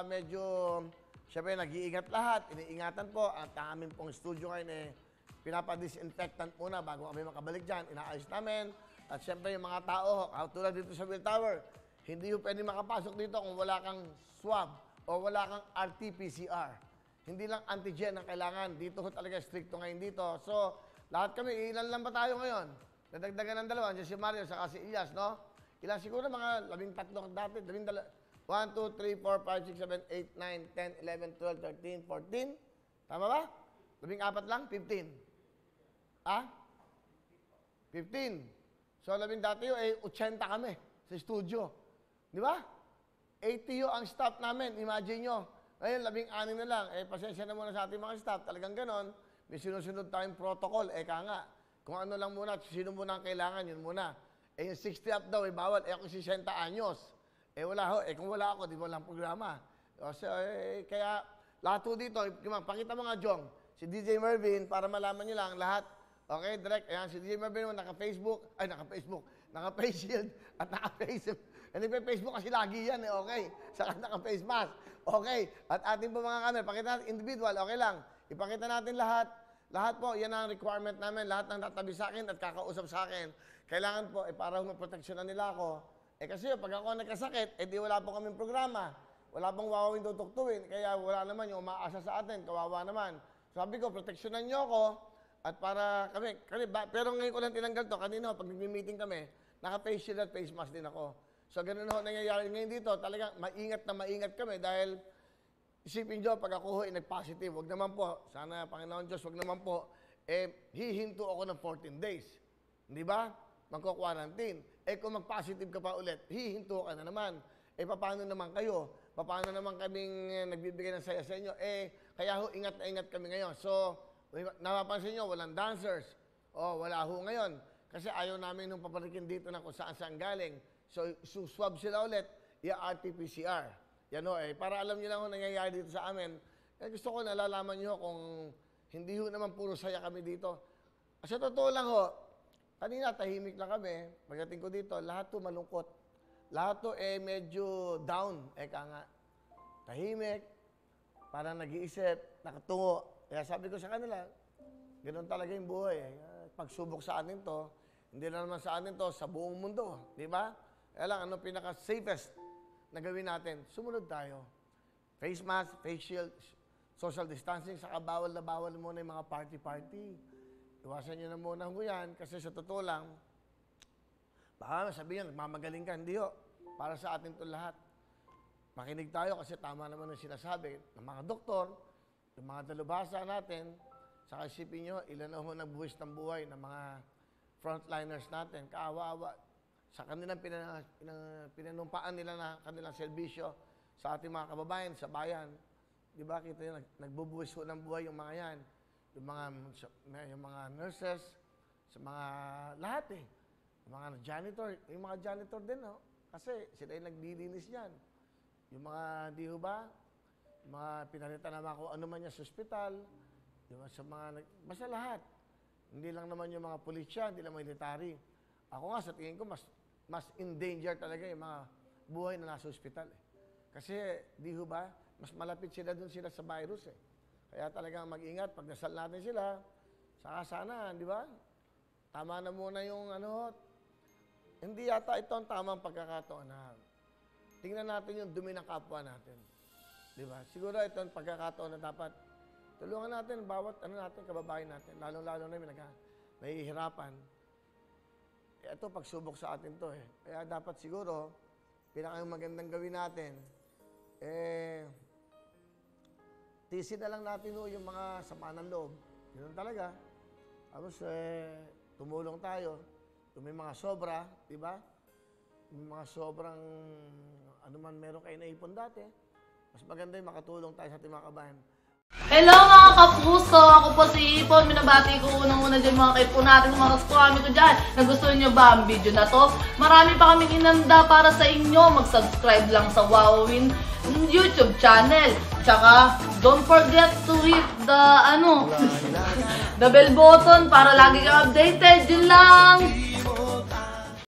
medyo, syempre, nag-iingat lahat. Iniingatan po. At ang aming pong studio ngayon pinapa-disinfectant muna bago kami makabalik dyan. Inaayos namin. At syempre, yung mga tao, tulad dito sa Will Tower, hindi yung pwede makapasok dito kung wala kang swab o wala kang RT-PCR. Hindi lang antigen ang kailangan. Dito talaga stricto ngayon dito. So, lahat kami, ilan lang ba tayo ngayon? Nadagdagan ng dalawa. Diyan si Mario, saka si Ilyas, no? Ilan siguro mga 13 dati. 1, 2, 3, 4, 5, 6, 7, 8, 9, 10, 11, 12, 13, 14. Tama ba? 14 lang? 15. Ah? 15. So, dati yun, 80 kami sa studio. Di ba? 80 yun ang staff namin. Imagine nyo. Ngayon, 16 na lang. Pasensya na muna sa ating mga staff. Talagang ganon. May sinusunod tayong protocol. Ka nga. Kung ano lang muna, sino muna ang kailangan, yun muna. Yung 60 up daw, bawal. Ako 60 anyos. Wala ho. Kung wala ako, di mo lang programa. So, kaya, lahat ho dito, pakita mo nga, Jong, si DJ Mervin, para malaman nyo lang, lahat. Okay, direct. Ayan, si DJ Mervin, naka-Facebook, naka-face shield, at naka-face. Hindi pa Facebook kasi lagi yan, okay. Saka naka-face mask. Okay, at ating po mga camera, pakita natin individual, okay lang. Ipakita natin lahat. Lahat po, yan ang requirement namin. Lahat ng tatabi sa akin at kakausap sa akin. Kailangan po, para maproteksyonan nila ako. Kasi pag ako nagkasakit, di wala po kaming programa. Wala pong wawawin tutuktuin. Kaya wala naman yung umaasa sa atin. Kawawa naman. Sabi ko, proteksyonan nyo ako. At para kami, pero ngayon ko lang tinanggal to. Kanina, pag nag-meeting kami, naka-face shield at face mask din ako. So, ganun ho nangyayari ngayon dito. Talagang maingat na maingat kami dahil isipin nyo, pag ako nag-positive, wag naman po, sana Panginoon Diyos, wag naman po, hihinto ako ng 14 days. Di ba? Magko-quarantine. Kung mag-positive ka pa ulit, hihinto ka na naman. Paano naman kayo? Paano naman kaming nagbibigay ng saya sa inyo? Kaya ho, ingat na ingat kami ngayon. So, napapansin nyo, walang dancers. Wala ho ngayon. Kasi ayaw namin nung papalikin dito na kung saan galing. So, swab sila ulit, RT-PCR. Yan ho para alam nyo lang ho nangyayari dito sa amin. Gusto ko nalalaman nyo kung hindi ho naman puro saya kami dito. Kasi totoo lang ho, kanina tahimik lang kami. Pagdating ko dito, lahat to malungkot. Lahat to medyo down. Ka nga, tahimik, parang nag-iisip, nakatungo. Kaya sabi ko sa kanila, ganoon talaga yung buhay. Pagsubok sa atin to, hindi na naman sa atin to, sa buong mundo. Di ba? Kaya lang, anong pinaka-safest na gawin natin? Sumunod tayo. Face mask, face shield, social distancing, saka bawal na bawal muna yung mga party-party. Iwasan nyo na muna ho yan, kasi sa totoo lang, baka sabihin, nagmamagaling ka, hindi ho. Para sa atin to lahat. Makinig tayo kasi tama naman ang sinasabi ng mga doktor, yung mga dalubhasa natin, saka isipin nyo, ilan na ho nagbuwis ng buhay ng mga frontliners natin, kaawa-awa. Sa kanilang pinanumpaan nila na kanilang serbisyo sa ating mga kababayan, sa bayan. Di ba, kita nyo, nagbubuwis ho ng buhay yung mga yan. Yung mga nurses, sa mga lahat Yung mga janitor din, kasi sila yung naglilinis yan. Yung mga, di ho ba, yung mga pinalitan naman kung ano man yan sa ospital, sa mga, basta lahat. Hindi lang naman yung mga pulisya, hindi lang military. Ako nga, sa tingin ko, mas in danger talaga yung mga buhay na nasa ospital. Kasi, di ho ba, mas malapit sila dun sila sa virus Kaya talagang mag-ingat, pag nasal natin sila, saka sana, di ba? Tama na muna yung hindi yata ito ang tamang pagkakataon na tingnan natin yung dumi ng kapwa natin. Di ba? Siguro ito ang pagkakataon na dapat tulungan natin bawat kababayan natin, lalong-lalo na yung nahihirapan. Ito, pagsubok sa atin to Kaya dapat siguro, pinakamagandang gawin natin, tisin na lang natin yung mga sama ng loob. Yun talaga. Tapos, tumulong tayo. Kung may mga sobra, di ba? Yung mga sobrang, ano man meron kayo naipon dati, mas maganda yung makatulong tayo sa ating mga kabayan. Hello mga kapuso! Ako po si Ipon. Minabati ko unang-una dyan mga kaipo natin, mga kaskwami ko dyan. Nagustuhan nyo ba ang video na to? Marami pa kaming inanda para sa inyo. Mag-subscribe lang sa Wowin YouTube channel. Tsaka, don't forget to hit the, the bell button para lagi ka updated. Yun lang!